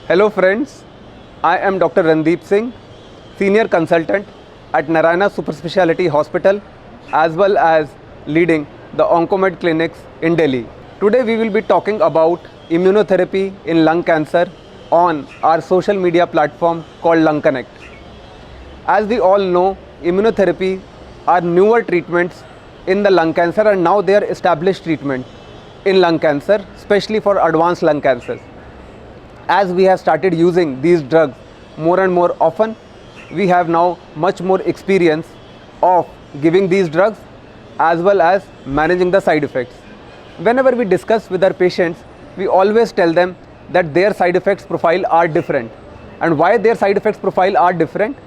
Hello friends, I am Dr. Randeep Singh, Senior Consultant at Narayana Super Speciality Hospital as well as leading the Oncomed clinics in Delhi. Today we will be talking about immunotherapy in lung cancer on our social media platform called Lung Connect. As we all know, immunotherapy are newer treatments in the lung cancer and now they are established treatment in lung cancer, especially for advanced lung cancers. As we have started using these drugs more and more often, we have now much more experience of giving these drugs as well as managing the side effects. Whenever we discuss with our patients, we always tell them that their side effects profile are different. And why their side effects profile are different?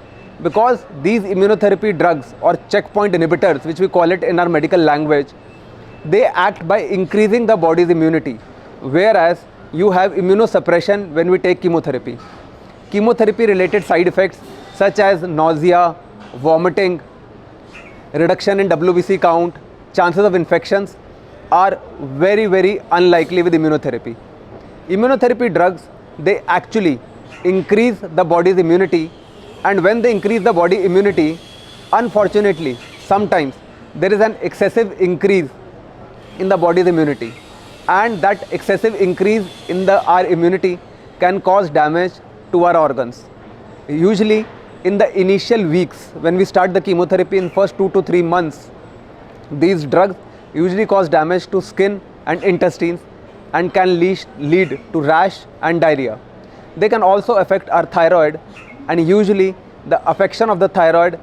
Because these immunotherapy drugs or checkpoint inhibitors, which we call it in our medical language, they act by increasing the body's immunity, whereas you have immunosuppression when we take chemotherapy. Chemotherapy related side effects such as nausea, vomiting, reduction in WBC count, chances of infections are very unlikely with immunotherapy. Immunotherapy drugs, they actually increase the body's immunity, and when they increase the body immunity, unfortunately sometimes there is an excessive increase in the body's immunity, and that excessive increase in our immunity can cause damage to our organs. Usually in the initial weeks when we start the chemotherapy, in first 2 to 3 months, these drugs usually cause damage to skin and intestines and can lead to rash and diarrhea. They can also affect our thyroid, and usually the affection of the thyroid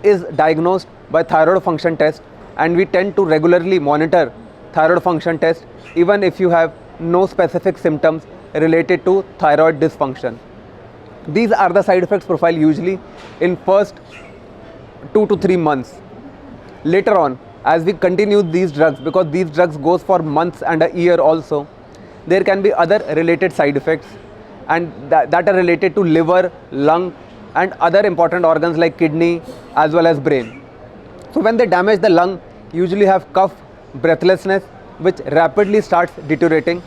is diagnosed by thyroid function test, and we tend to regularly monitor thyroid function test even if you have no specific symptoms related to thyroid dysfunction. These are the side effects profile usually in first 2 to 3 months. Later on, as we continue these drugs, because these drugs goes for months and a year also, there can be other related side effects, and that are related to liver, lung and other important organs like kidney as well as brain. So when they damage the lung, usually have cough, breathlessness, which rapidly starts deteriorating.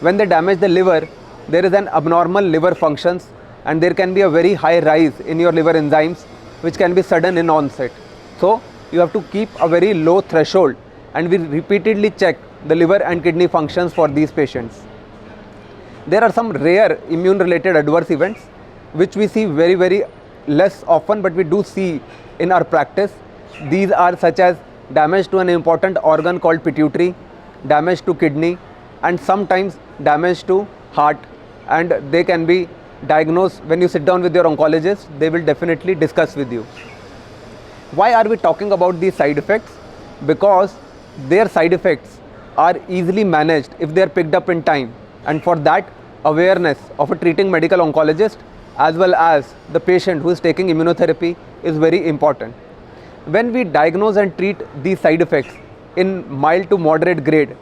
When they damage the liver, there is an abnormal liver functions, and there can be a very high rise in your liver enzymes, which can be sudden in onset. So you have to keep a very low threshold, and we repeatedly check the liver and kidney functions for these patients. There are some rare immune related adverse events which we see very less often, but we do see in our practice. These are such as damage to an important organ called pituitary, damage to kidney, and sometimes damage to heart, and they can be diagnosed when you sit down with your oncologist. They will definitely discuss with you. Why are we talking about these side effects? Because their side effects are easily managed if they are picked up in time, and for that awareness of a treating medical oncologist as well as the patient who is taking immunotherapy is very important. When we diagnose and treat these side effects in mild to moderate grade,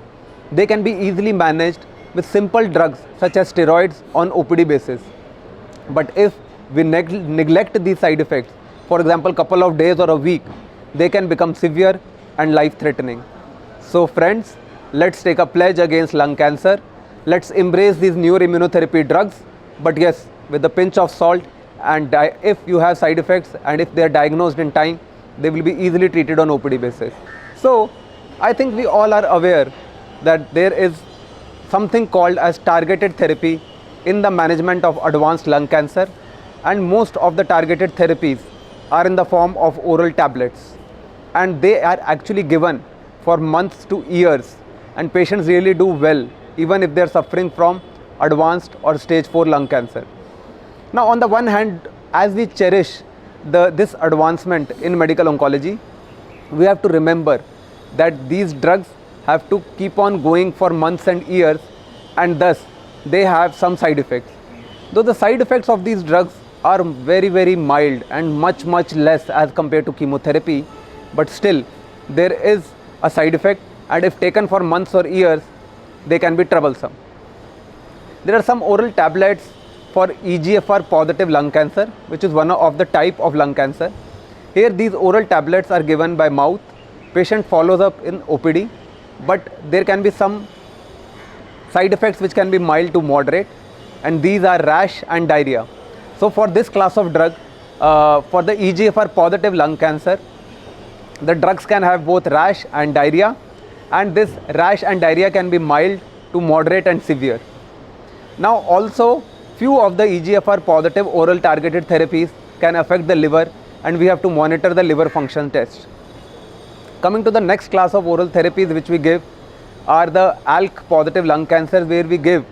they can be easily managed with simple drugs such as steroids on OPD basis. But if we neglect these side effects, for example couple of days or a week, they can become severe and life threatening. So friends, let's take a pledge against lung cancer. Let's embrace these newer immunotherapy drugs, but yes, with a pinch of salt, and if you have side effects and if they are diagnosed in time, they will be easily treated on OPD basis. So I think we all are aware that there is something called as targeted therapy in the management of advanced lung cancer, and most of the targeted therapies are in the form of oral tablets, and they are actually given for months to years, and patients really do well even if they are suffering from advanced or stage 4 lung cancer. Now on the one hand, as we cherish this advancement in medical oncology, we have to remember that these drugs have to keep on going for months and years, and thus they have some side effects. Though the side effects of these drugs are very mild and much less as compared to chemotherapy, but still there is a side effect, and if taken for months or years, they can be troublesome. There are some oral tablets for EGFR positive lung cancer, which is one of the type of lung cancer. Here these oral tablets are given by mouth. Patient follows up in OPD, but there can be some side effects which can be mild to moderate. and these are rash and diarrhea. So for this class of drug, for the EGFR positive lung cancer, the drugs can have both rash and diarrhea, and this rash and diarrhea can be mild to moderate and severe. Now also few of the EGFR positive oral targeted therapies can affect the liver, and we have to monitor the liver function test. Coming to the next class of oral therapies which we give are the ALK positive lung cancers, where we give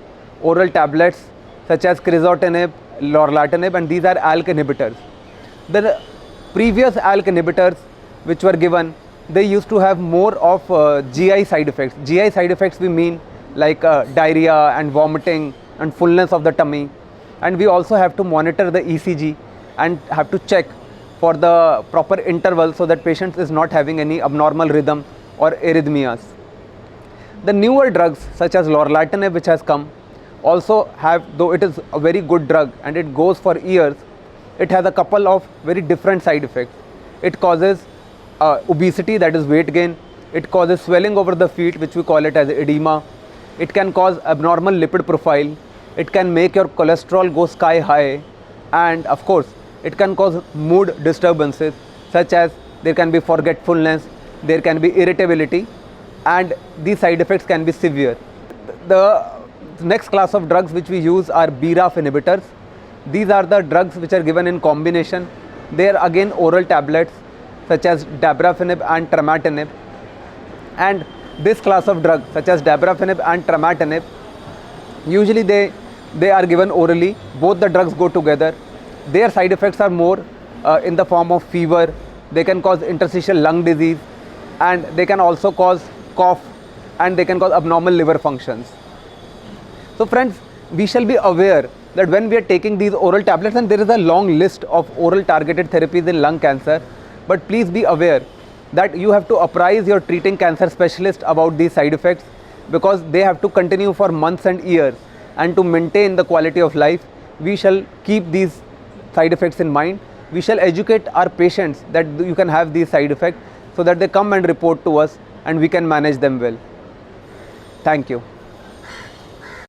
oral tablets such as crizotinib, lorlatinib, and these are ALK inhibitors. The previous ALK inhibitors which were given, they used to have more of GI side effects. GI side effects we mean like diarrhea and vomiting and fullness of the tummy, and we also have to monitor the ECG and have to check for the proper interval so that patient is not having any abnormal rhythm or arrhythmias. The newer drugs such as lorlatinib which has come also have, though it is a very good drug and it goes for years, it has a couple of very different side effects. It causes obesity, that is weight gain. It causes swelling over the feet, which we call it as edema. It can cause abnormal lipid profile. It can make your cholesterol go sky high, and of course it can cause mood disturbances such as there can be forgetfulness, there can be irritability, and these side effects can be severe. The next class of drugs which we use are BRAF inhibitors. These are the drugs which are given in combination. They are again oral tablets such as dabrafenib and trametinib, and this class of drugs such as dabrafenib and trametinib, usually they are given orally. Both the drugs go together. Their side effects are more in the form of fever. They can cause interstitial lung disease, and they can also cause cough, and they can cause abnormal liver functions. So friends, we shall be aware that when we are taking these oral tablets, and there is a long list of oral targeted therapies in lung cancer, but please be aware that you have to apprise your treating cancer specialist about these side effects, because they have to continue for months and years, and to maintain the quality of life, we shall keep these side effects in mind. We shall educate our patients that you can have these side effects, so that they come and report to us and we can manage them well. Thank you.